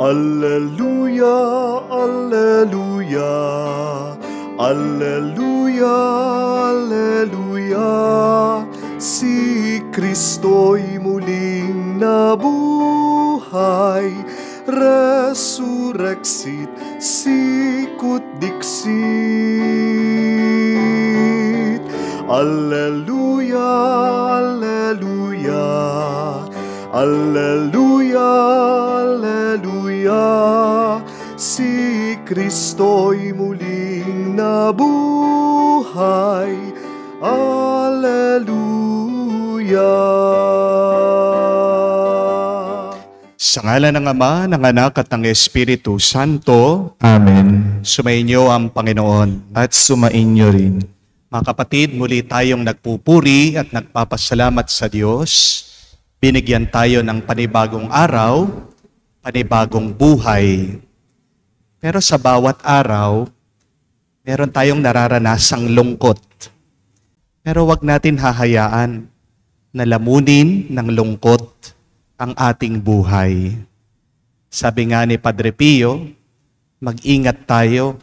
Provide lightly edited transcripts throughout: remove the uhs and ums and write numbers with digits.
Alleluia, Alleluia, Alleluia, Alleluia. Si Kristo'y muling nabuhay, resurrexit sicut dixit. Alleluia, Alleluia, Alleluia, Alleluia. Si Kristo'y muling nabuhay, Alleluia. Sa ngalan ng Ama, ng Anak at ng Espiritu Santo. Amen. Sumainyo ang Panginoon. At sumainyo rin. Mga kapatid, muli tayong nagpupuri at nagpapasalamat sa Diyos. Binigyan tayo ng panibagong araw, panibagong buhay. Pero sa bawat araw, meron tayong nararanasang lungkot. Pero wag natin hahayaan na lamunin ng lungkot ang ating buhay. Sabi nga ni Padre Pio, mag-ingat tayo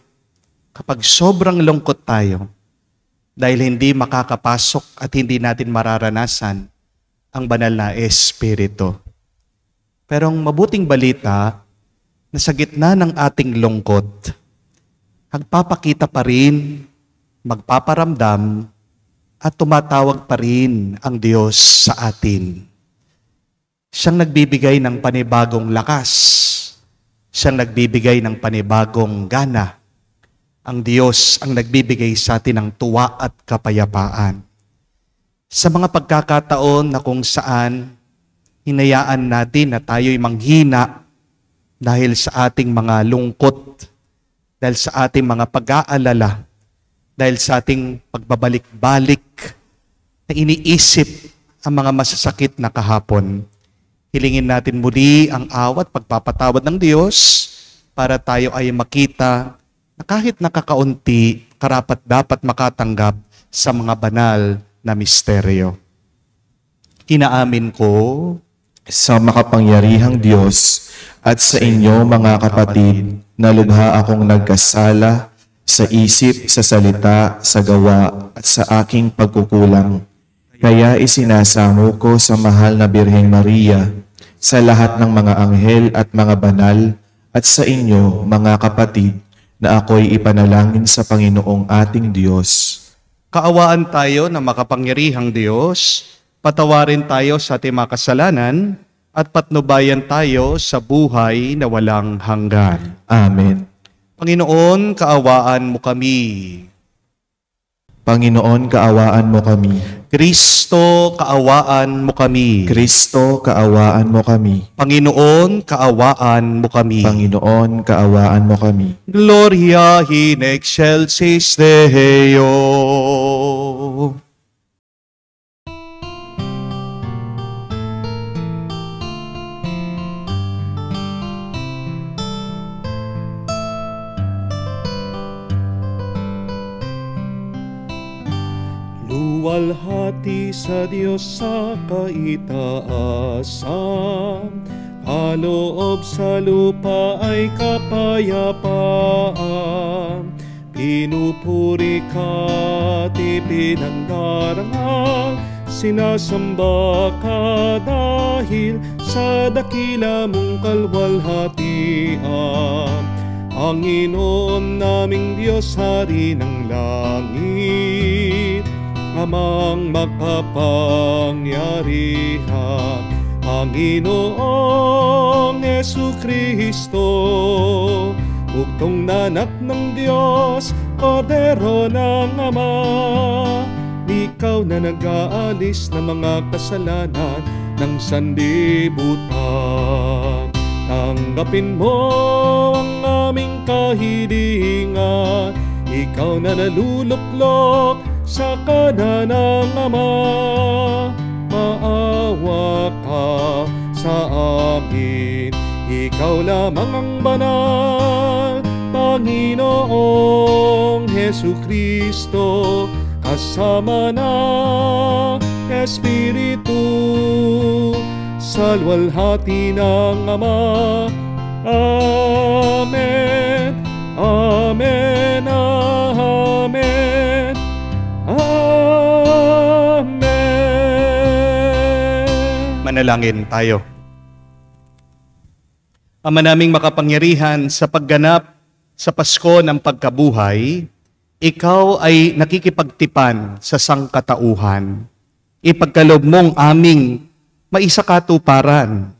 kapag sobrang lungkot tayo dahil hindi makakapasok at hindi natin mararanasan ang banal na Espiritu. Pero ang mabuting balita na sa gitna ng ating lungkot, magpapakita pa rin, magpaparamdam, at tumatawag pa rin ang Diyos sa atin. Siyang nagbibigay ng panibagong lakas. Siyang nagbibigay ng panibagong gana. Ang Diyos ang nagbibigay sa atin ng tuwa at kapayapaan. Sa mga pagkakataon na kung saan hinayaan natin na tayo'y manghina dahil sa ating mga lungkot, dahil sa ating mga pag-aalala, dahil sa ating pagbabalik-balik na iniisip ang mga masasakit na kahapon. Hilingin natin muli ang awat, pagpapatawad ng Diyos para tayo ay makita na kahit nakakaunti, karapat dapat makatanggap sa mga banal na misteryo. Inaamin ko sa makapangyarihang Diyos at sa inyo mga kapatid na lubha akong nagkasala sa isip, sa salita, sa gawa at sa aking pagkukulang. Kaya isinasamo ko sa mahal na Birheng Maria, sa lahat ng mga anghel at mga banal, at sa inyo, mga kapatid, na ako'y ipanalangin sa Panginoong ating Diyos. Kaawaan tayo ng makapangyarihang Diyos, patawarin tayo sa ating mga kasalanan, at patnubayan tayo sa buhay na walang hanggan. Amen. Panginoon, kaawaan mo kami. Panginoon, kaawaan mo kami. Kristo, kaawaan mo kami. Kristo, kaawaan mo kami. Panginoon, kaawaan mo kami. Panginoon, kaawaan mo kami. Gloria in excelsis Deo. Luwalhati sa Diyos sa kaitaasan, kaloob sa lupa ay kapayapaan. Pinupuri ka't ipinangdarangal, sinasamba ka dahil sa dakila mong kalwalhatian. Panginoon naming Diyos, Hari ng langit, Amang makapangyarihan, Panginoong Jesucristo, buktong na anak ng Diyos, Kordero ng Ama. Ikaw na nag-aalis ng mga kasalanan ng sanlibutan. Tanggapin mo ang aming kahilingan, ikaw na naluluklok sa kanan ng Ama. Maawa ka sa amin, ikaw lamang ang banal, Panginoong Jesucristo, kasama ng Espiritu, sa luwalhati ng Ama, Amen. Amen. Amen. Amen. Manalangin tayo. Ama naming makapangyarihan, sa pagganap sa Pasko ng pagkabuhay, ikaw ay nakikipagtipan sa sangkatauhan. Ipagkaloob mong aming maisakatuparan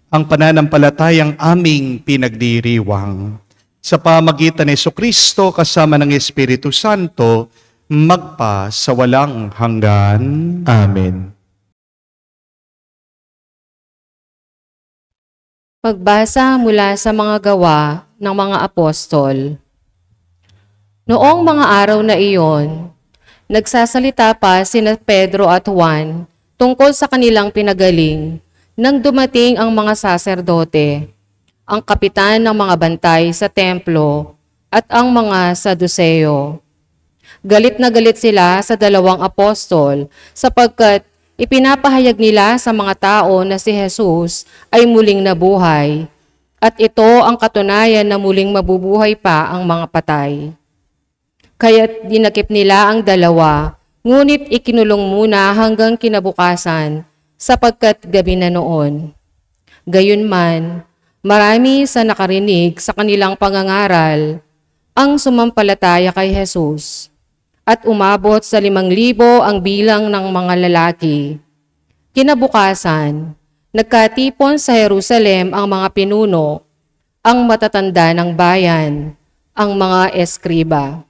ang pananampalatayang aming pinagdiriwang. Sa pamagitan ni Jesucristo kasama ng Espiritu Santo, magpa sa walang hanggan. Amen. Pagbasa mula sa mga gawa ng mga apostol. Noong mga araw na iyon, nagsasalita pa sina Pedro at Juan tungkol sa kanilang pinagaling nang dumating ang mga saserdote, ang kapitan ng mga bantay sa templo at ang mga Saduseo. Galit na galit sila sa dalawang apostol sapagkat ipinapahayag nila sa mga tao na si Jesus ay muling nabuhay, at ito ang katunayan na muling mabubuhay pa ang mga patay. Kaya't dinakip nila ang dalawa, ngunit ikinulong muna hanggang kinabukasan, sapagkat gabi na noon. Gayunman, marami sa nakarinig sa kanilang pangangaral ang sumampalataya kay Jesus, at umabot sa 5,000 ang bilang ng mga lalaki. Kinabukasan, nagkatipon sa Jerusalem ang mga pinuno, ang matatanda ng bayan, ang mga eskriba.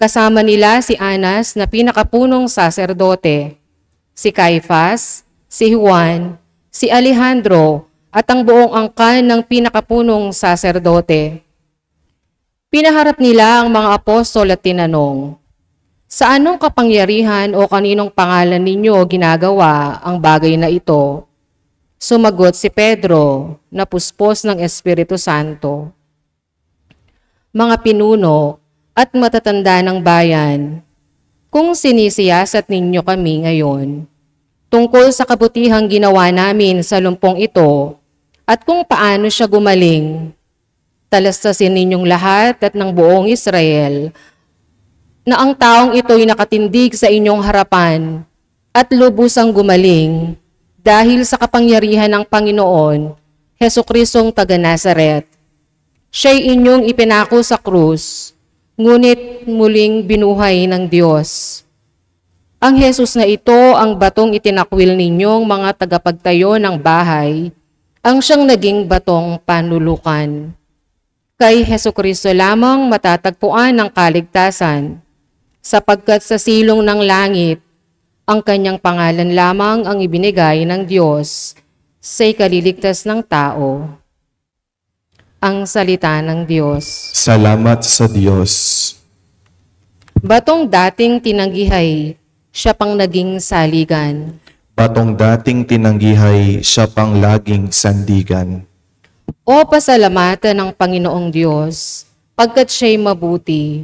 Kasama nila si Anas na pinakapunong saserdote, si Caifas, si Juan, si Alejandro at ang buong angkan ng pinakapunong saserdote. Pinaharap nila ang mga apostol at tinanong, "Sa anong kapangyarihan o kaninong pangalan ninyo ginagawa ang bagay na ito?" Sumagot si Pedro, na puspos ng Espiritu Santo, "Mga pinuno at matatanda ng bayan, kung sinisiyasat ninyo kami ngayon tungkol sa kabutihang ginawa namin sa lumpong ito at kung paano siya gumaling, talastasin ninyong lahat at ng buong Israel na ang taong ito'y nakatindig sa inyong harapan at lubusang gumaling dahil sa kapangyarihan ng Panginoon, Jesucristong taga Nazaret. Siya'y inyong ipinako sa krus, ngunit muling binuhay ng Diyos. Ang Jesus na ito ang batong itinakwil ninyong mga tagapagtayo ng bahay, ang siyang naging batong panlulukan. Kay Jesucristo lamang matatagpuan ang kaligtasan, sapagkat sa silong ng langit, ang kanyang pangalan lamang ang ibinigay ng Diyos sa ikaliligtas ng tao." Ang salita ng Diyos. Salamat sa Diyos. Batong dating tinanggihay, siya pang naging saligan. Batong dating tinanggihay, siya pang laging sandigan. O pasalamatan ng Panginoong Diyos, pagkat siya'y mabuti.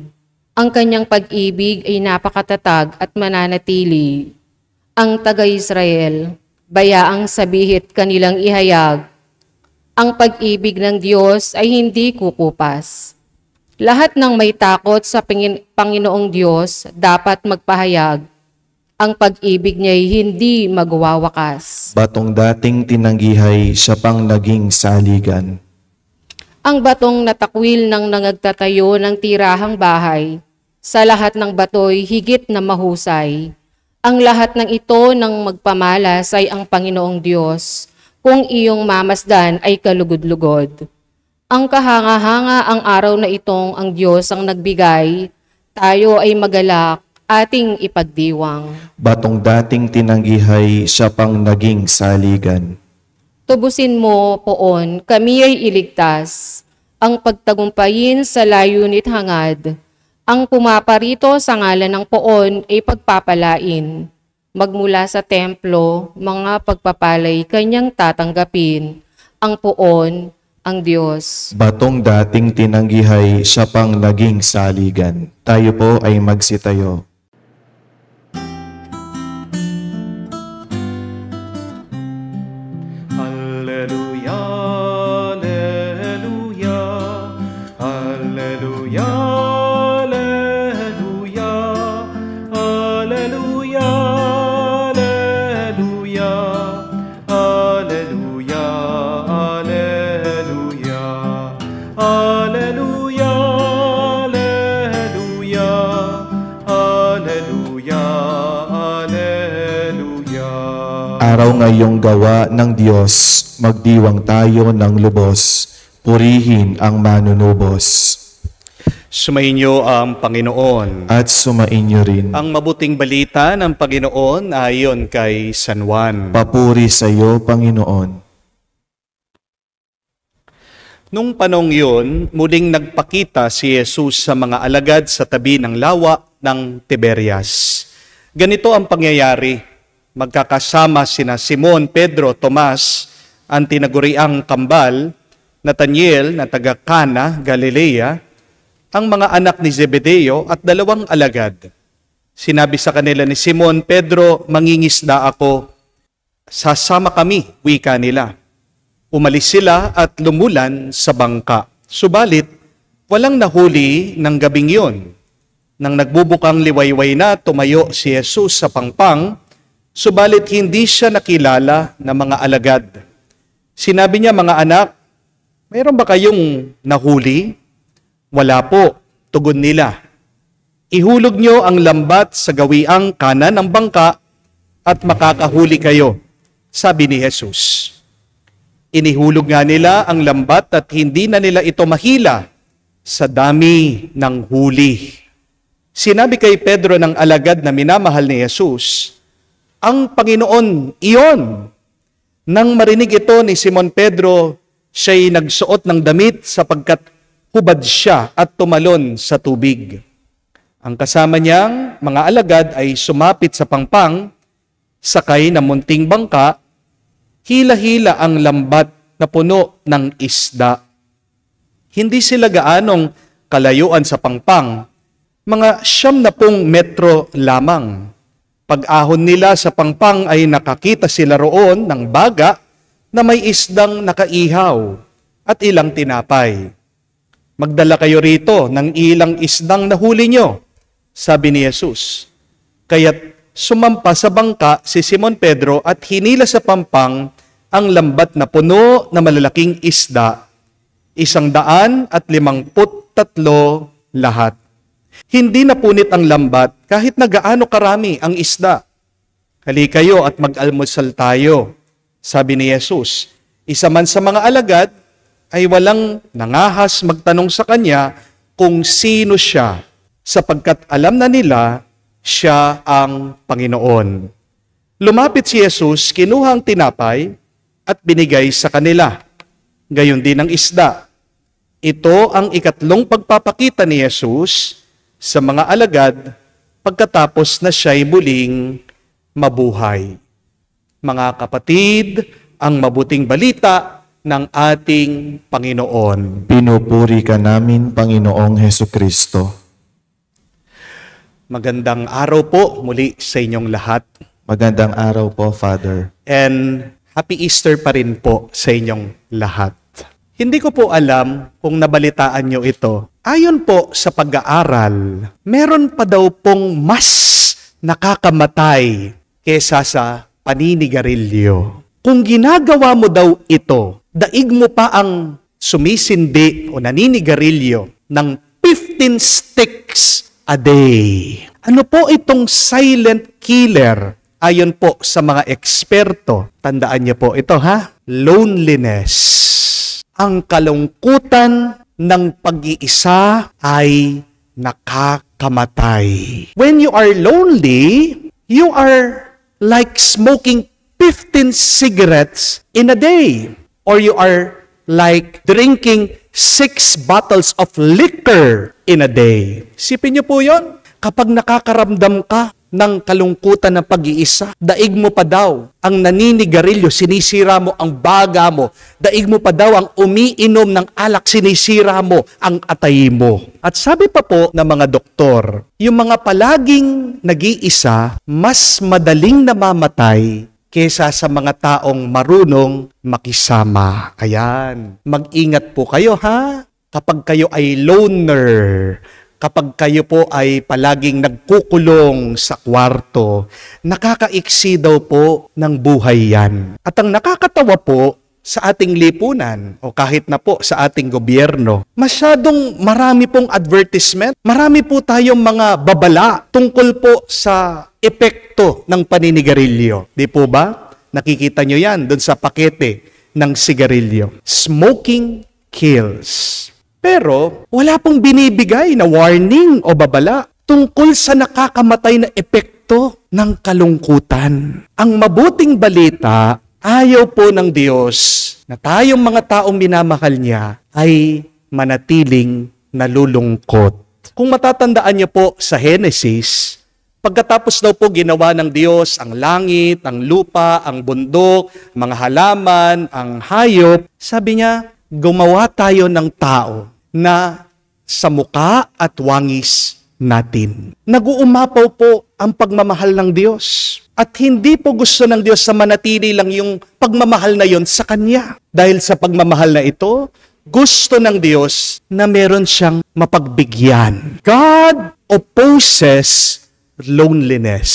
Ang kanyang pag-ibig ay napakatatag at mananatili. Ang taga-Israel, bayaang sabihit kanilang ihayag. Ang pag-ibig ng Diyos ay hindi kukupas. Lahat ng may takot sa Panginoong Diyos dapat magpahayag. Ang pag-ibig niya'y hindi magwawakas. Batong dating tinanggihay, siya pang naging saligan. Ang batong natakwil ng nangagtatayo ng tirahang bahay, sa lahat ng bato'y higit na mahusay. Ang lahat ng ito ng magpamalas ay ang Panginoong Diyos, kung iyong mamasdan ay kalugod-lugod. Ang kahanga-hanga ang araw na itong ang Diyos ang nagbigay, tayo ay magalak, ating ipagdiwang. Batong dating tinanggihay, siya pang naging saligan. Tubusin mo, poon, kami ay iligtas, ang pagtagumpayin sa layunit hangad. Ang pumaparito sa ngalan ng poon ay pagpapalain. Magmula sa templo, mga pagpapalay kanyang tatanggapin. Ang poon, ang Diyos. Batong dating tinanggihay, siya pang naging saligan. Tayo po ay magsitayo. Alleluia, alleluia. Araw ngayong gawa ng Diyos, magdiwang tayo ng lubos, purihin ang manunubos. Sumainyo ang Panginoon. At sumainyo rin. Ang mabuting balita ng Panginoon ayon kay San Juan. Papuri sa iyo, Panginoon. Nung panong yun, muling nagpakita si Jesus sa mga alagad sa tabi ng lawa ng Tiberias. Ganito ang pangyayari. Magkakasama sina Simon, Pedro, Tomas, ang tinaguriang kambal, Nathaniel na taga Cana, Galilea, ang mga anak ni Zebedeo at 2 alagad. Sinabi sa kanila ni Simon, Pedro, mangingisda ako. Sasama kami, wika nila. Umalis sila at lumulan sa bangka. Subalit, walang nahuli ng gabing yun. Nang nagbubukang liwayway na, tumayo si Jesus sa pangpang, subalit hindi siya nakilala ng mga alagad. Sinabi niya, mga anak, mayroon ba kayong nahuli? Wala po, tugon nila. Ihulog niyo ang lambat sa gawiang kanan ng bangka at makakahuli kayo, sabi ni Jesus. Inihulog nga nila ang lambat at hindi na nila ito mahila sa dami ng huli. Sinabi kay Pedro ng alagad na minamahal ni Jesus, ang Panginoon iyon. Nang marinig ito ni Simon Pedro, siya'y nagsuot ng damit sapagkat hubad siya at tumalon sa tubig. Ang kasama niyang mga alagad ay sumapit sa pangpang, sakay ng munting bangka, hila-hila ang lambat na puno ng isda. Hindi sila gaanong kalayuan sa pangpang, mga 90 metro lamang. Pag-ahon nila sa pangpang ay nakakita sila roon ng baga na may isdang nakaihaw at ilang tinapay. Magdala kayo rito ng ilang isdang nahuli nyo, sabi ni Jesus. Kaya't sumampa sa bangka si Simon Pedro at hinila sa pampang ang lambat na puno na malalaking isda, 153 lahat. Hindi napunit ang lambat kahit na gaano karami ang isda. Halika kayo at mag-almusal tayo, sabi ni Jesus. Isa man sa mga alagad ay walang nangahas magtanong sa kanya kung sino siya, sapagkat alam na nila siya ang Panginoon. Lumapit si Jesus, kinuha ang tinapay at binigay sa kanila. Gayon din ang isda. Ito ang ikatlong pagpapakita ni Jesus sa mga alagad pagkatapos na siya'y muling mabuhay. Mga kapatid, ang mabuting balita ng ating Panginoon. Pinupuri ka namin, Panginoong Hesukristo. Magandang araw po muli sa inyong lahat. Magandang araw po, Father. And Happy Easter pa rin po sa inyong lahat. Hindi ko po alam kung nabalitaan nyo ito. Ayon po sa pag-aaral, meron pa daw pong mas nakakamatay kesa sa paninigarilyo. Kung ginagawa mo daw ito, daig mo pa ang sumisindi o naninigarilyo ng 15 sticks a day. Ano po itong silent killer? Ayon po sa mga eksperto, tandaan niyo po ito ha, loneliness. Ang kalungkutan ng pag-iisa ay nakakamatay. When you are lonely, you are like smoking 15 cigarettes in a day. Or you are like drinking 6 bottles of liquor in a day. Sipin niyo po yon. Kapag nakakaramdam ka ng kalungkutan ng pag-iisa, daig mo pa daw ang naninigarilyo, sinisira mo ang baga mo. Daig mo pa daw ang umiinom ng alak, sinisira mo ang atay mo. At sabi pa po ng mga doktor, yung mga palaging nag-iisa, mas madaling namamatay kesa sa mga taong marunong makisama. Ayan, mag-ingat po kayo ha. kapag kayo ay loner, kapag kayo po ay palaging nagkukulong sa kwarto, nakakaiksi daw po ng buhay yan. At ang nakakatawa po sa ating lipunan o kahit na po sa ating gobyerno, masyadong marami pong advertisement, marami po tayong mga babala tungkol po sa epekto ng paninigarilyo. Di po ba? Nakikita nyo yan doon sa pakete ng sigarilyo. Smoking kills. Pero wala pong binibigay na warning o babala tungkol sa nakakamatay na epekto ng kalungkutan. Ang mabuting balita, ayaw po ng Diyos na tayong mga taong minamahal niya ay manatiling nalulungkot. Kung matatandaan niyo po sa Genesis, pagkatapos daw po ginawa ng Diyos ang langit, ang lupa, ang bundok, mga halaman, ang hayop, sabi niya, gumawa tayo ng tao na sa muka at wangis natin. Nag-uumapaw po ang pagmamahal ng Diyos. At hindi po gusto ng Diyos na manatili lang yung pagmamahal na yon sa Kanya. Dahil sa pagmamahal na ito, gusto ng Diyos na meron siyang mapagbigyan. God opposes loneliness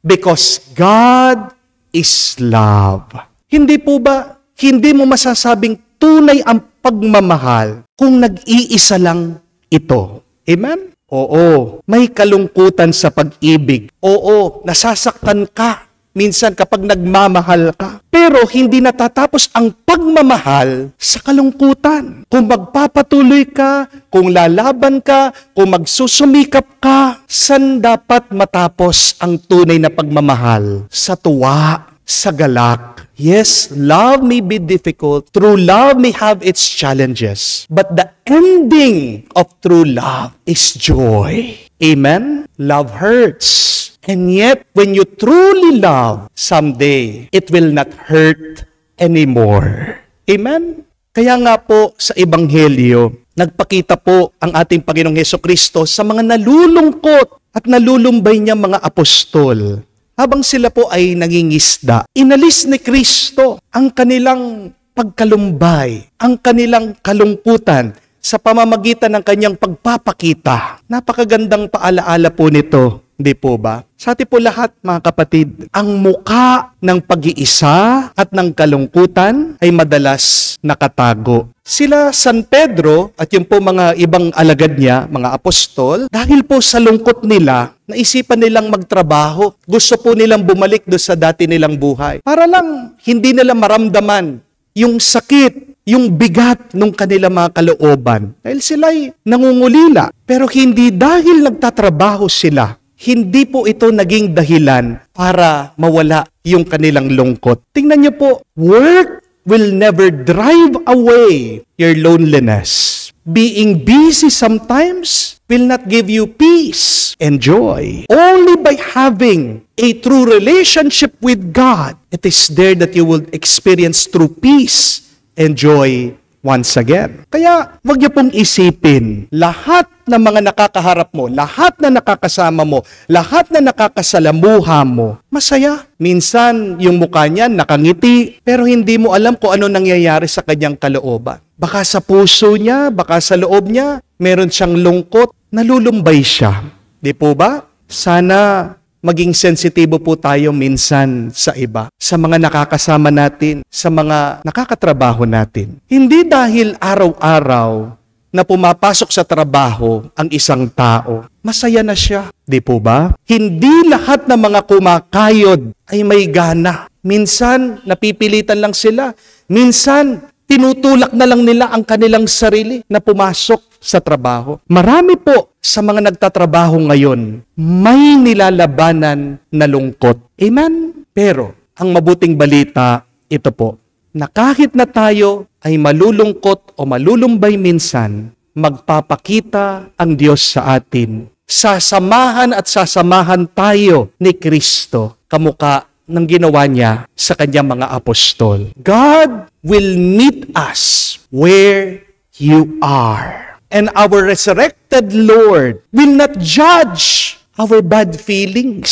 because God is love. Hindi po ba, hindi mo masasabing tunay ang pagmamahal kung nag-iisa lang ito. Amen? Oo, may kalungkutan sa pag-ibig. Oo, nasasaktan ka minsan kapag nagmamahal ka. Pero hindi natatapos ang pagmamahal sa kalungkutan. Kung magpapatuloy ka, kung lalaban ka, kung magsusumikap ka, saan dapat matapos ang tunay na pagmamahal? Sa tuwa, sa galak. Yes, love may be difficult. True love may have its challenges. But the ending of true love is joy. Amen? Love hurts. And yet, when you truly love, someday, it will not hurt anymore. Amen? Kaya nga po sa Ebanghelyo, nagpakita po ang ating Panginoong Hesukristo sa mga nalulungkot at nalulumbay niya mga apostol. Habang sila po ay nangingisda, inalis ni Kristo ang kanilang pagkalumbay, ang kanilang kalungkutan sa pamamagitan ng kanyang pagpapakita. Napakagandang paalaala po nito, hindi po ba? Sa atin po lahat, mga kapatid, ang muka ng pag-iisa at ng kalungkutan ay madalas nakatago. Sila San Pedro at yung po mga ibang alagad niya, mga apostol, dahil po sa lungkot nila, naisipan nilang magtrabaho. Gusto po nilang bumalik doon sa dati nilang buhay. Para lang hindi nila maramdaman yung sakit, yung bigat ng kanilang mga kalooban. Dahil sila'y nangungulila. Pero hindi dahil nagtatrabaho sila, hindi po ito naging dahilan para mawala yung kanilang lungkot. Tingnan niyo po, work will never drive away your loneliness. Being busy sometimes will not give you peace and joy. Only by having a true relationship with God, it is there that you will experience true peace and joy once again. Kaya, wag niyo pong isipin, lahat ng mga nakakaharap mo, lahat na nakakasama mo, lahat na nakakasalamuha mo, masaya. Minsan, yung mukha niya nakangiti, pero hindi mo alam kung ano nangyayari sa kanyang kalooban. Baka sa puso niya, baka sa loob niya, meron siyang lungkot, nalulumbay siya. Di po ba? Sana maging sensitibo po tayo minsan sa iba, sa mga nakakasama natin, sa mga nakakatrabaho natin. Hindi dahil araw-araw na pumapasok sa trabaho ang isang tao, masaya na siya. Di po ba? Hindi lahat ng mga kumakayod ay may gana. Minsan, napipilitan lang sila. Minsan, tinutulak na lang nila ang kanilang sarili na pumasok sa trabaho. Marami po sa mga nagtatrabaho ngayon, may nilalabanan na lungkot. Amen? Pero, ang mabuting balita, ito po, na kahit na tayo ay malulungkot o malulumbay minsan, magpapakita ang Diyos sa atin. Sasamahan at sasamahan tayo ni Kristo, kamukha ng ginawa niya sa kanyang mga apostol. God will meet us where you are. And our resurrected Lord will not judge our bad feelings.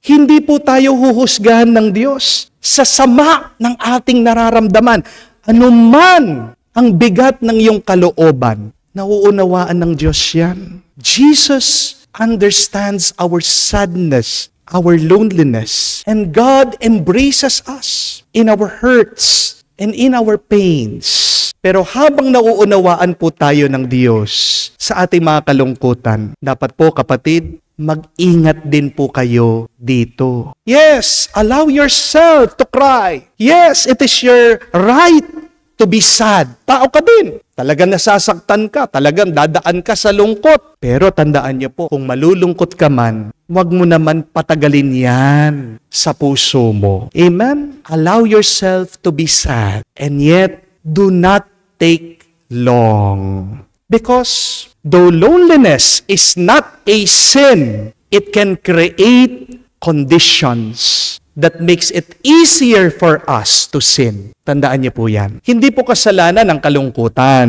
Hindi po tayo huhusgahan ng Diyos sa sama ng ating nararamdaman. Anuman Ang bigat ng iyong kalooban, nauunawaan ng Diyos yan. Jesus understands our sadness, our loneliness, and God embraces us in our hurts and in our pains. Pero habang nauunawaan po tayo ng Diyos sa ating mga kalungkutan, dapat po kapatid, mag-ingat din po kayo dito. Yes, allow yourself to cry. Yes, it is your right to be sad. Tao ka din. Talagang nasasaktan ka, talagang dadaan ka sa lungkot. Pero tandaan niyo po, kung malulungkot ka man, huwag mo naman patagalin yan sa puso mo. Amen? Allow yourself to be sad. And yet, do not take long. Because though loneliness is not a sin, it can create conditions that makes it easier for us to sin. Tandaan niyo po yan. Hindi po kasalanan ng kalungkutan.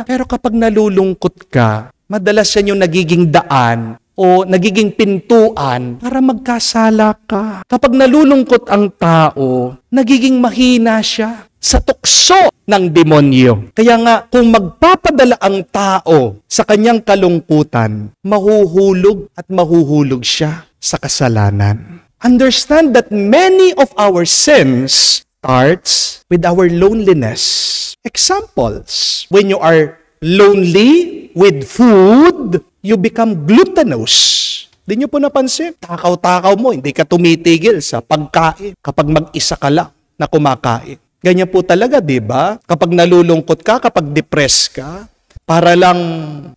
Pero kapag nalulungkot ka, madalas yan yung nagiging daan o nagiging pintuan para magkasala ka. Kapag nalulungkot ang tao, nagiging mahina siya sa tukso ng demonyo. Kaya nga, kung magpapadala ang tao sa kanyang kalungkutan, mahuhulog at mahuhulog siya sa kasalanan. Understand that many of our sins starts with our loneliness. Examples, when you are lonely with food, you become gluttonous. Di nyo po napansin? Takaw-takaw mo, hindi ka tumitigil sa pagkain kapag mag-isa ka lang na kumakain. Ganyan po talaga, di ba? Kapag nalulungkot ka, kapag depressed ka, para lang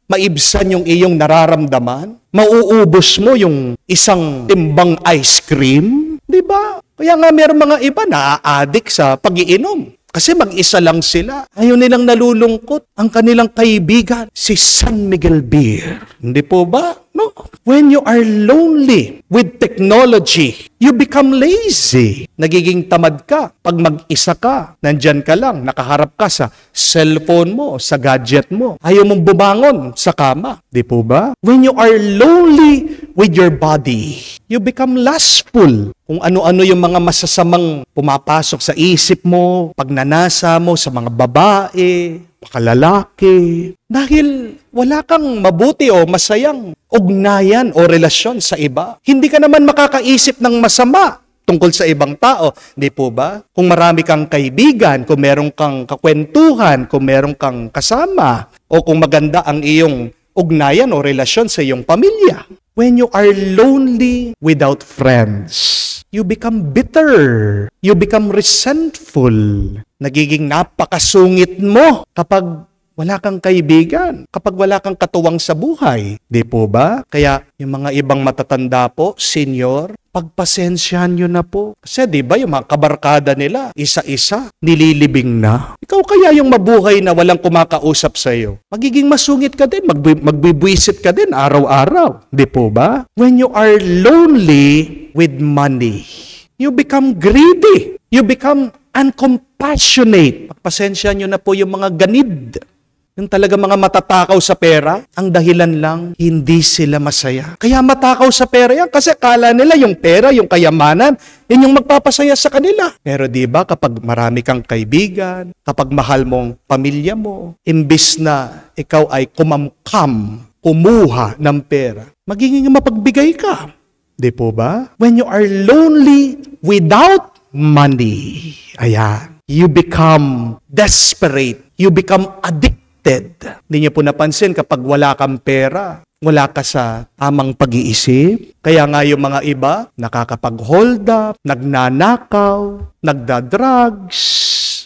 maibsan yung iyong nararamdaman, mauubos mo yung isang timbang ice cream, di ba? Kaya nga meron mga iba na-addict sa pag-iinom. Kasi mag-isa lang sila. Ayaw nilang nalulungkot. Ang kanilang kaibigan, si San Miguel Beer. Hindi po ba? No. When you are lonely with technology, you become lazy. Nagiging tamad ka. Pag mag-isa ka, nandyan ka lang, nakaharap ka sa cellphone mo, sa gadget mo. Ayaw mong bumangon sa kama. Di po ba? When you are lonely with your body, you become lustful. Kung ano-ano yung mga masasamang pumapasok sa isip mo, pagnanasa mo sa mga babae, makalalaki. Dahil wala kang mabuti o masayang ugnayan o relasyon sa iba. Hindi ka naman makakaisip ng masama tungkol sa ibang tao. Di po ba? Kung marami kang kaibigan, kung meron kang kakwentuhan, kung meron kang kasama, o kung maganda ang iyong ugnayan o relasyon sa iyong pamilya. When you are lonely without friends, you become bitter. You become resentful. Nagiging napakasungit mo kapag wala kang kaibigan, kapag wala kang katuwang sa buhay. Di po ba? Kaya yung mga ibang matatanda po, senior, pagpasensyahan nyo na po. Kasi di ba yung mga kabarkada nila, isa-isa, nililibing na. Ikaw kaya yung mabuhay na walang kumakausap sa iyo. Magiging masungit ka din, magbibwisit ka din araw-araw. Di po ba? When you are lonely with money, you become greedy. You become uncompassionate. Pagpasensyahan nyo na po yung mga ganid. Yung talaga mga matatakaw sa pera, ang dahilan lang, hindi sila masaya. Kaya matakaw sa pera yan kasi akala nila yung pera, yung kayamanan, yun yung magpapasaya sa kanila. Pero di ba kapag marami kang kaibigan, kapag mahal mong pamilya mo, imbis na ikaw ay kumamkam, kumuha ng pera, magiging mapagbigay ka. Di po ba? When you are lonely without money, ayan, you become desperate, you become addicted. Hindi niyo po napansin kapag wala kang pera, wala ka sa tamang pag-iisip. Kaya nga yung mga iba, nakakapag-hold up, nagnanakaw, nagda-drugs.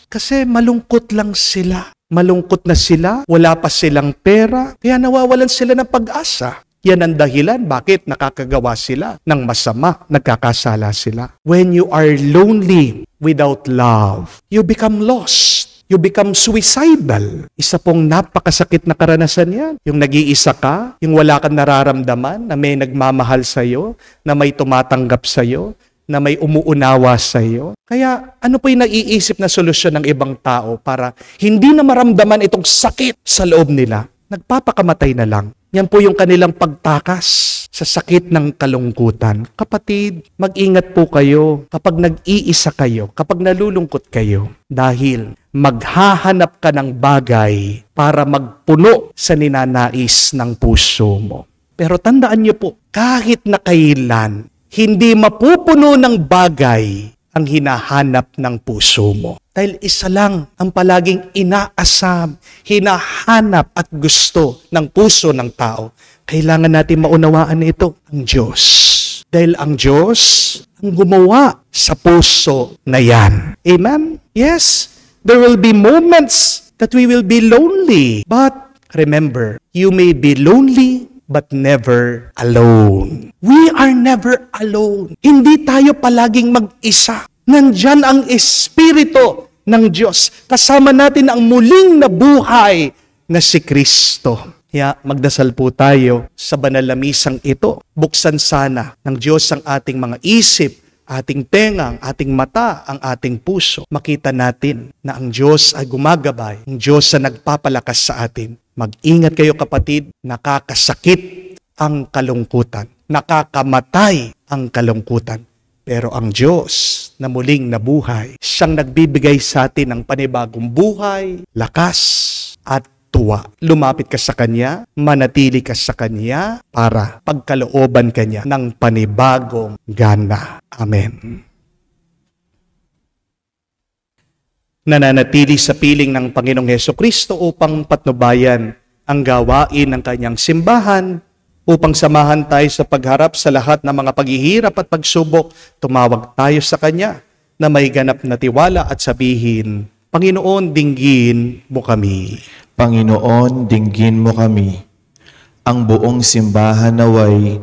Kasi malungkot lang sila. Malungkot na sila, wala pa silang pera, kaya nawawalan sila ng pag-asa. Yan ang dahilan bakit nakakagawa sila ng masama, nagkakasala sila. When you are lonely without love, you become lost. You become suicidal. Isa pong napakasakit na karanasan yan. Yung nag-iisa ka, yung wala kang nararamdaman, na may nagmamahal sa'yo, na may tumatanggap sa'yo, na may umuunawa sa'yo. Kaya ano po yung naiisip na solusyon ng ibang tao para hindi na maramdaman itong sakit sa loob nila? Nagpapakamatay na lang. Yan po yung kanilang pagtakas. sa sakit ng kalungkutan. Kapatid, mag-ingat po kayo kapag nag-iisa kayo, kapag nalulungkot kayo. Dahil maghahanap ka ng bagay para magpuno sa ninanais ng puso mo. Pero tandaan niyo po, kahit na kailan, hindi mapupuno ng bagay ang hinahanap ng puso mo. Dahil isa lang ang palaging inaasam, hinahanap at gusto ng puso ng tao. Kailangan natin maunawaan ito, ang Diyos. Dahil ang Diyos ang gumawa sa puso na yan. Amen? Yes, there will be moments that we will be lonely. But remember, you may be lonely but never alone. We are never alone. Hindi tayo palaging mag-isa. Nandyan ang Espiritu ng Diyos. Kasama natin ang muling nabuhay na si Kristo. Kaya magdasal po tayo sa banal na misang ito. Buksan sana ng Diyos ang ating mga isip, ating tenga, ang ating mata, ang ating puso. Makita natin na ang Diyos ay gumagabay, ang Diyos na nagpapalakas sa atin. Mag-ingat kayo kapatid, nakakasakit ang kalungkutan, nakakamatay ang kalungkutan. Pero ang Diyos na muling nabuhay, siyang nagbibigay sa atin ng panibagong buhay, lakas at tuwa. Lumapit ka sa Kanya, manatili ka sa Kanya para pagkalooban ka niya ng panibagong gana. Amen. Nananatili sa piling ng Panginoong Hesukristo upang patnubayan ang gawain ng Kanyang simbahan, upang samahan tayo sa pagharap sa lahat ng mga paghihirap at pagsubok. Tumawag tayo sa Kanya na may ganap na tiwala at sabihin, Panginoon, dinggin mo kami. Panginoon, dinggin mo kami. Ang buong simbahan naway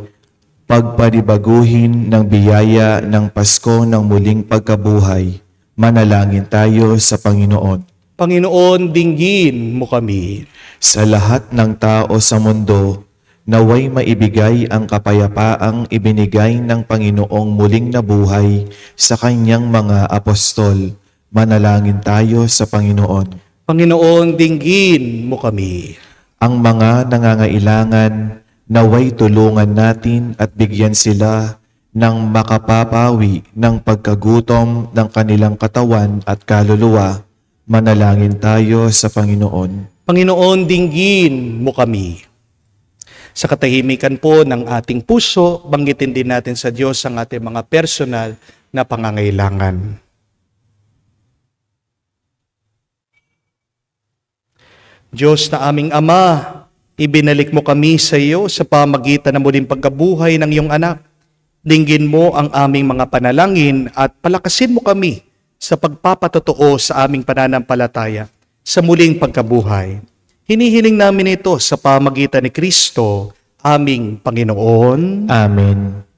pagparibaguhin ng biyaya ng Pasko ng muling pagkabuhay. Manalangin tayo sa Panginoon. Panginoon, dinggin mo kami. Sa lahat ng tao sa mundo, naway maibigay ang kapayapaang ibinigay ng Panginoong muling nabuhay sa Kanyang mga apostol. Manalangin tayo sa Panginoon. Panginoon, dinggin mo kami. Ang mga nangangailangan, naway tulungan natin at bigyan sila ng makapapawi ng pagkagutom ng kanilang katawan at kaluluwa. Manalangin tayo sa Panginoon. Panginoon, dinggin mo kami. Sa katahimikan po ng ating puso, banggitin din natin sa Diyos ang ating mga personal na pangangailangan. Diyos na aming Ama, ibinalik mo kami sa iyo sa pamagitan ng muling pagkabuhay ng iyong anak. Dinggin mo ang aming mga panalangin at palakasin mo kami sa pagpapatotoo sa aming pananampalataya sa muling pagkabuhay. Hinihiling namin ito sa pamagitan ni Kristo, aming Panginoon. Amen.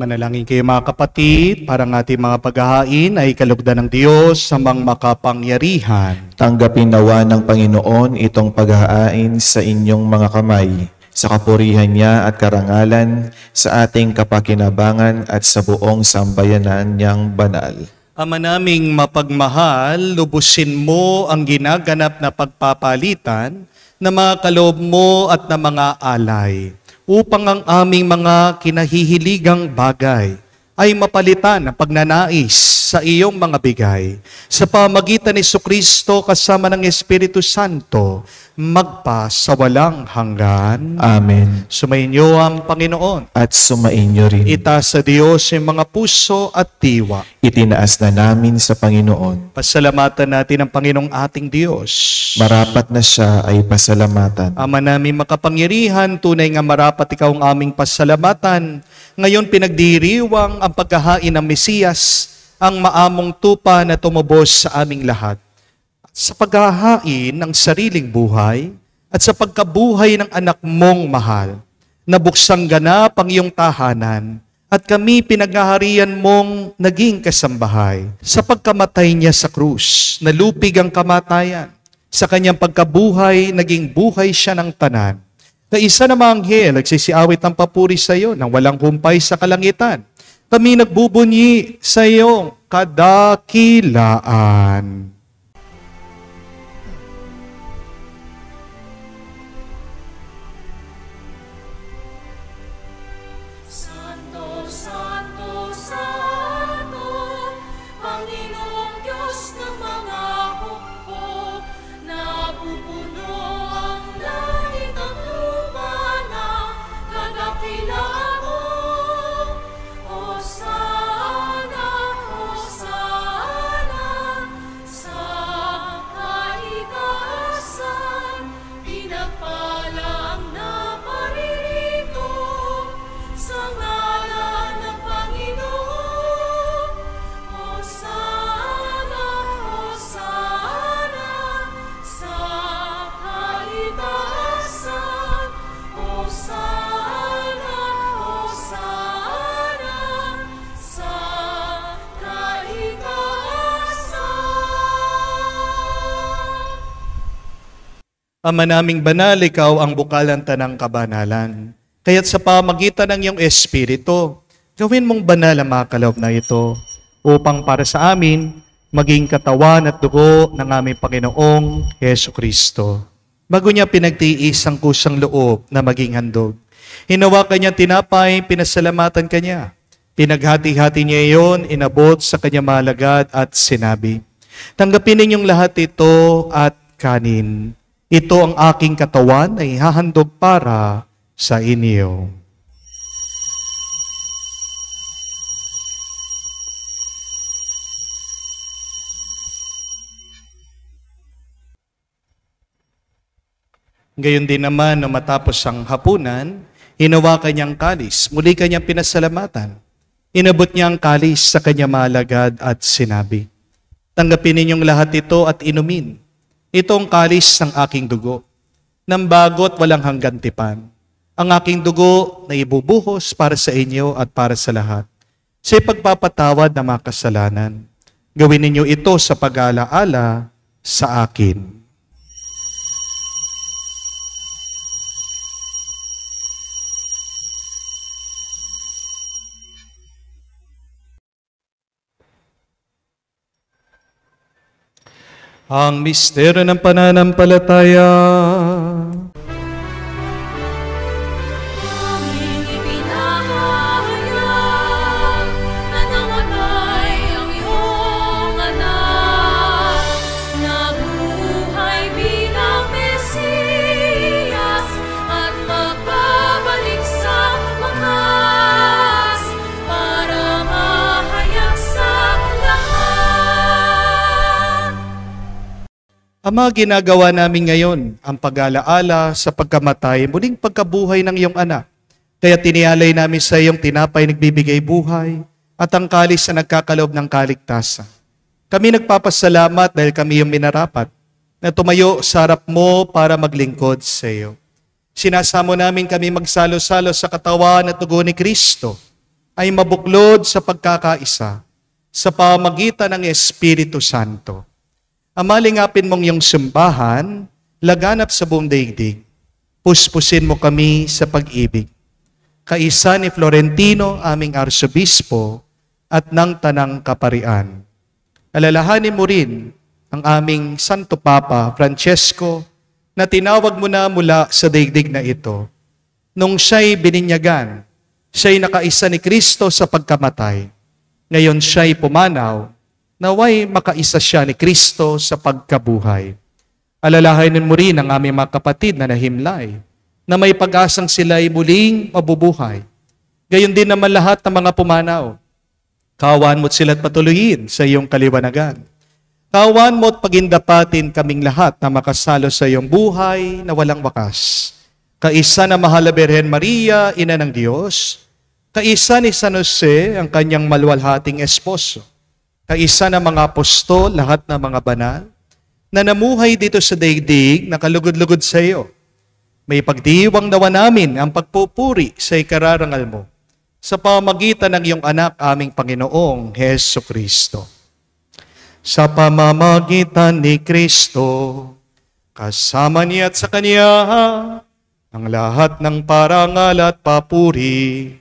Manalangin kayo mga kapatid, para ang ating mga paghahain ay kalugdan ng Diyos sa mga makapangyarihan. Tanggapin nawa ng Panginoon itong paghahain sa inyong mga kamay. sa kapurihan niya at karangalan, sa ating kapakinabangan at sa buong sambayanan niyang banal. Ama naming mapagmahal, lubusin mo ang ginaganap na pagpapalitan na mga kaloob mo at na mga alay, upang ang aming mga kinahihiligang bagay ay mapalitan ng pagnanais sa iyong mga bigay. Sa pamagitan ni Jesucristo kasama ng Espiritu Santo, magpa sa walang hanggan. Amen. Sumainyo ang Panginoon. At sumainyo rin. Itaas sa Diyos yung mga puso at diwa. Itinaas na namin sa Panginoon. Pasalamatan natin ang Panginoong ating Diyos. Marapat na siya ay pasalamatan. Ama namin makapangyarihan, tunay nga marapat ikaw ang aming pasalamatan. Ngayon pinagdiriwang ang paghahain ng Mesiyas, ang maamong tupa na tumubos sa aming lahat. Sa paghahain ng sariling buhay at sa pagkabuhay ng anak mong mahal, nabuksang ganap ang iyong tahanan at kami pinaghaharian mong naging kasambahay. Sa pagkamatay niya sa krus, nalupig ang kamatayan. Sa kanyang pagkabuhay, naging buhay siya ng tanan. Na isa na mga anghel, nagsisiawit ng papuri sa iyo nang walang humpay sa kalangitan. Kami nagbubunyi sa iyong kadakilaan. Santo, Santo, Santo, Panginoong Diyos ng mga hukbo, napupuno ang langit at lupa ng kadakilaan mo. Hosana, Hosana, sa kaitaasan, pinagpala ang naparirito sa ngalan ng Panginoon. Hosana, Hosana, sa kaitaasan. Hosana, Hosana, sa kaitaasan. Ama naming banal, ikaw ang bukalan tanang kabanalan. Kaya't sa pamagitan ng iyong Espiritu, gawin mong banal ang mga kaloob na ito upang para sa amin maging katawan at dugo ng aming Panginoong Hesu Kristo. Bago niya pinagtiis ang kusang loob na maging handog, hinawakan niya tinapay, pinasalamatan kanya. Pinaghati-hati niya iyon, inabot sa kanya malagad at sinabi, tanggapin ninyong lahat ito at kanin. Ito ang aking katawan na ihahandog para sa inyo. Gayon din naman, nung matapos ang hapunan, hinawakan niyang kalis, muli kanyang pinasalamatan. Inabot niya ang kalis sa kanya malagad at sinabi, tanggapin ninyong lahat ito at inumin. Ito ang kalis ng aking dugo, ng bago't walang hanggan tipan. Ang aking dugo na ibubuhos para sa inyo at para sa lahat. Sa pagpapatawad ng mga kasalanan, gawin ninyo ito sa pag-alaala sa akin. Ang misteryo ng pananampalataya. Aming ipinahayag na namatay ang iyong anak, nabuhay bilang Mesiyas at magbabalik sa wakas para mahayag sa lahat. Ama, ginagawa namin ngayon ang pag-alaala sa pagkamatay, muling pagkabuhay ng iyong anak. Kaya tinialay namin sa iyong tinapay nagbibigay buhay at ang kalis na nagkakaloob ng kaligtasan. Kami nagpapasalamat dahil kami yung minarapat na tumayo sa harap mo para maglingkod sa iyo. Sinasamo namin kami magsalo-salo sa katawan at dugo ni Kristo ay mabuklod sa pagkakaisa sa pamagitan ng Espiritu Santo. Ama, lingapin mong iyong simbahan, laganap sa buong daigdig. Puspusin mo kami sa pag-ibig. Kaisa ni Florentino, aming arsobispo, at ng Tanang Kaparian. Alalahanin mo rin ang aming Santo Papa Francesco na tinawag mo na mula sa daigdig na ito. Nung siya'y bininyagan, siya'y nakaisa ni Kristo sa pagkamatay. Ngayon siya'y pumanaw, naway makaisa siya ni Kristo sa pagkabuhay. Alalahanin mo rin ang aming mga kapatid na nahimlay, na may pag-asang sila'y muling mabubuhay. Gayon din naman lahat ng mga pumanaw. Kawan mo't sila't patuloyin sa iyong kaliwanagan. Kawan mo't pagindapatin kaming lahat na makasalo sa iyong buhay na walang wakas. Kaisa na mahal na Birhen Maria, Ina ng Diyos. Kaisa ni San Jose, ang kanyang maluwalhating esposo. Kaisa na mga apostol, lahat ng mga banal, na namuhay dito sa daigdig na kalugod-lugod sa iyo. May pagdiwang nawa namin ang pagpupuri sa ikararangal mo sa pamagitan ng iyong anak, aming Panginoong Heso Kristo. Sa pamamagitan ni Kristo, kasama niya at sa Kanya, ang lahat ng parangal at papuri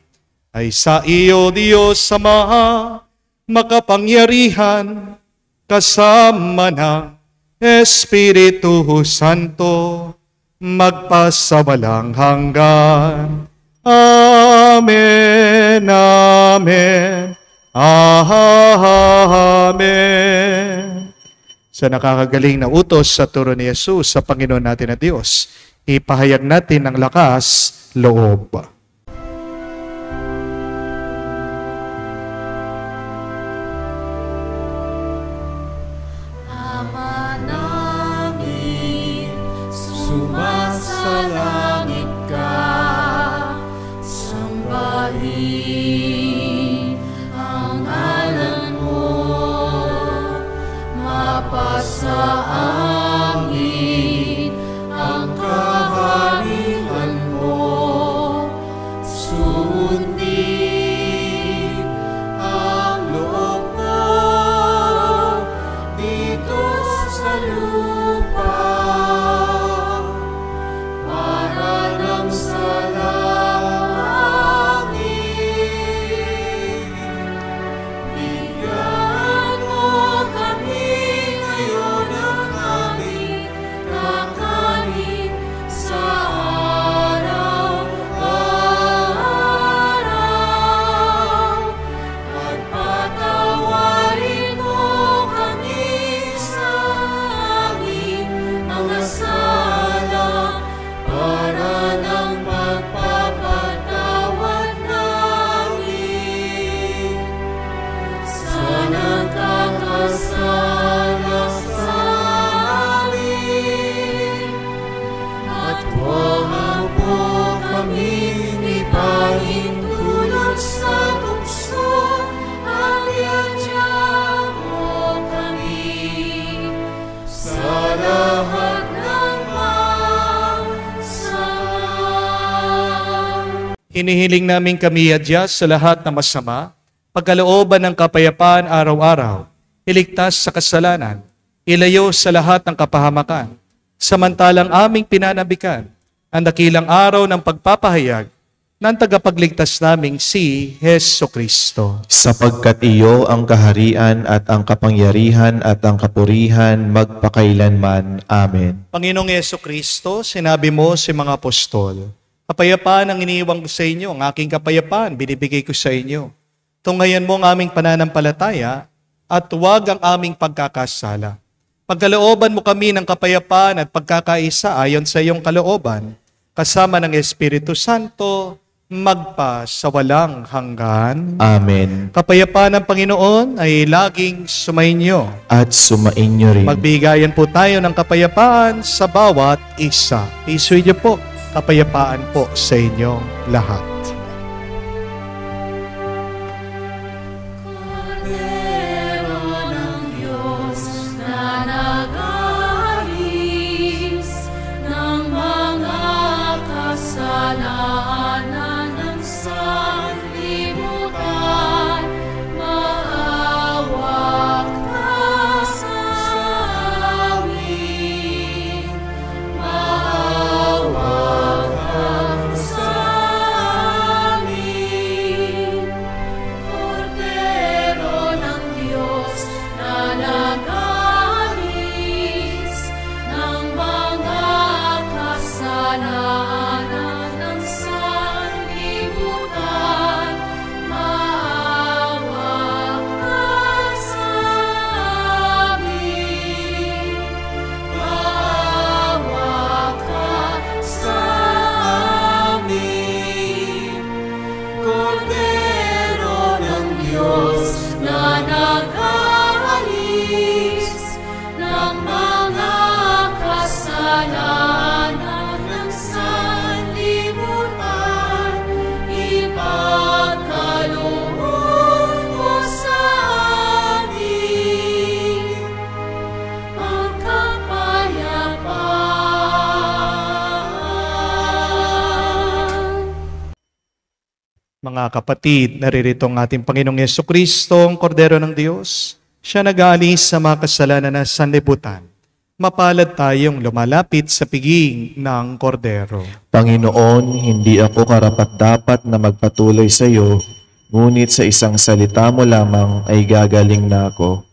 ay sa iyo, Diyos Ama, makapangyarihan, kasama ng Espiritu Santo, magpasawalang hanggan. Amen, amen, amen. Sa nakakagaling na utos sa turo ni Jesus sa Panginoon natin na Diyos, ipahayag natin ang lakas loob. Ama namin, sumasalangit ka, sambahin ang ngalan mo, mapasa amin ang kaharian mo, sundin ang loob mo dito sa lupa, para lang sa langit. Bigyan mo kami ngayon ng aming kakanin sa araw-araw, at patawarin mo kami sa aming mga sala, para ng pagpapatawad namin sa nagkakasala sa amin. At huwag mo kaming ipahintulot sa tukso, at iadya mo kami sa lahat ng masama. Hinihiling namin kami adya sa lahat ng masama, pagkalooban ng kapayapaan araw-araw, iligtas sa kasalanan, ilayo sa lahat ng kapahamakan, samantalang aming pinanabikan ang dakilang araw ng pagpapahayag ng tagapagligtas naming si Heso Kristo. Sapagkat iyo ang kaharian at ang kapangyarihan at ang kapurihan magpakailanman. Amen. Panginoong Heso Kristo, sinabi mo sa mga apostol, kapayapaan ang iniiwan ko sa inyo, ang aking kapayapaan binibigay ko sa inyo. Tunghayan mo ang aming pananampalataya at huwag ang aming pagkakasala. Pagkalooban mo kami ng kapayapaan at pagkakaisa ayon sa iyong kalooban, kasama ng Espiritu Santo, magpa sa walang hanggan. Amen. Kapayapaan ng Panginoon ay laging sumainyo. At sumainyo rin. Magbigayan po tayo ng kapayapaan sa bawat isa. Isuwi niyo po, kapayapaan po sa inyong lahat. Kordero ng Diyos na nag-aalis ng mga kasalanan ng sanlibutan, maawa ka sa amin, maawa Mga kapatid, naririto ang ating Panginoong Yesukristo, ang Kordero ng Diyos. Siya nag-aalis sa mga kasalanan na sanlibutan. Mapalad tayong lumalapit sa piging ng Kordero. Panginoon, hindi ako karapat-dapat na magpatuloy sa iyo, ngunit sa isang salita mo lamang ay gagaling na ako.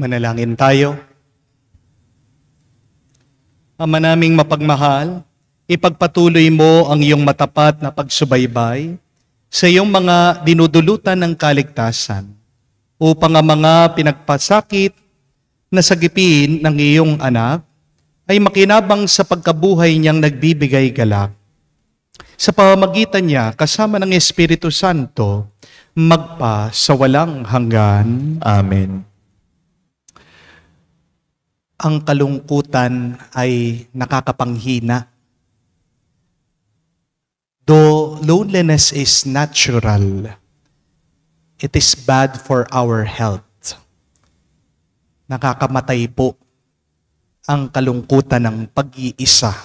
Manalangin tayo. Ama naming mapagmahal, ipagpatuloy mo ang iyong matapat na pagsubaybay sa iyong mga dinudulutan ng kaligtasan upang ang mga pinagpasakit na sagipin ng iyong anak ay makinabang sa pagkabuhay niyang nagbibigay galak. Sa pamamagitan niya, kasama ng Espiritu Santo, magpa sa walang hanggan. Amen. Ang kalungkutan ay nakakapanghina. Though loneliness is natural, it is bad for our health. Nakakamatay po ang kalungkutan ng pag-iisa.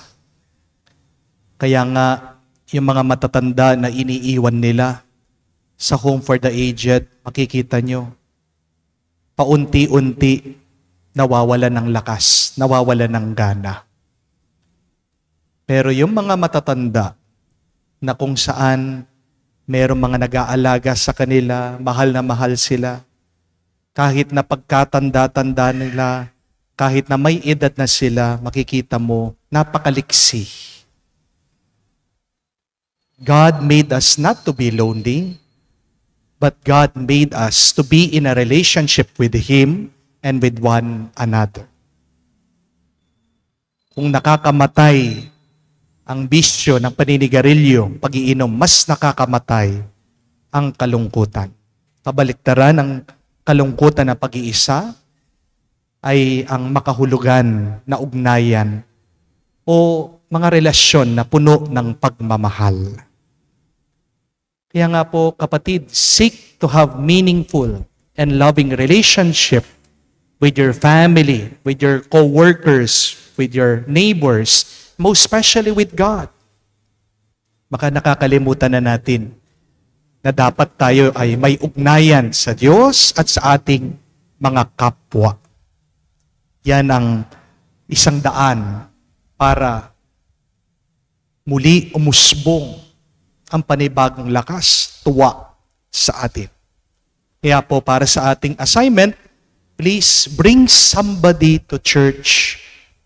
Kaya nga, yung mga matatanda na iniiwan nila sa home for the aged, makikita nyo, paunti-unti, nawawala ng lakas, nawawala ng gana. Pero yung mga matatanda na kung saan merong mga nag-aalaga sa kanila, mahal na mahal sila, kahit na pagkatanda-tanda nila, kahit na may edad na sila, makikita mo, napakaliksi. God made us not to be lonely, but God made us to be in a relationship with Him and with one another. Kung nakakamatay ang bisyo ng paninigarilyo, pag-iinom, mas nakakamatay ang kalungkutan. Kabaliktaran ng kalungkutan na pag-iisa ay ang makahulugan na ugnayan o mga relasyon na puno ng pagmamahal. Kaya nga po, kapatid, seek to have meaningful and loving relationship with your family, with your co-workers, with your neighbors, most especially with God. Baka nakakalimutan na natin na dapat tayo ay may ugnayan sa Diyos at sa ating mga kapwa. Yan ang isang daan para muli umusbong ang panibagong lakas, tuwa sa atin. Kaya po para sa ating assignment, please bring somebody to church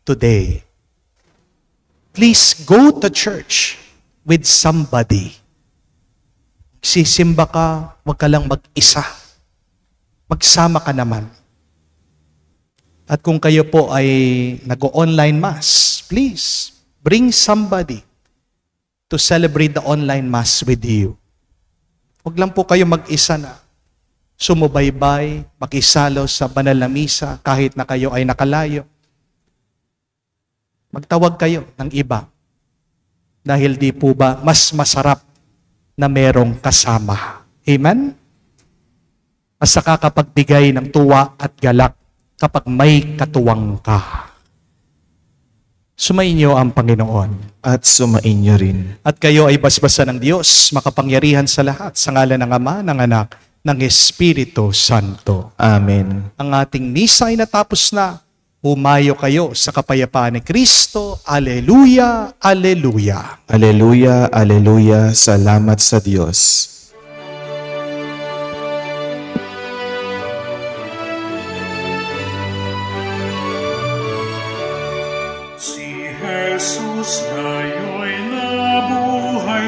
today. Please go to church with somebody. Sisimba ka, huwag ka lang mag-isa. Magsama ka naman. At kung kayo po ay nag-online mass, please bring somebody to celebrate the online mass with you. Huwag lang po kayo mag-isa na sumubaybay, makisalo sa banal na misa kahit na kayo ay nakalayo. Magtawag kayo ng iba. Dahil di po ba mas masarap na merong kasama. Amen? Mas nakakapagbigay ng tuwa at galak kapag may katuwang ka. Sumainyo ang Panginoon. At sumainyo rin. At kayo ay basbasan ng Diyos, makapangyarihan sa lahat, sa ngalan ng Ama, ng Anak, ng Espiritu Santo. Amen. Ang ating misa ay natapos na. Humayo kayo sa kapayapaan ni Kristo. Alleluia, alleluia. Aleluya, aleluya. Salamat sa Diyos. Si Jesus ngayon'y nabuhay.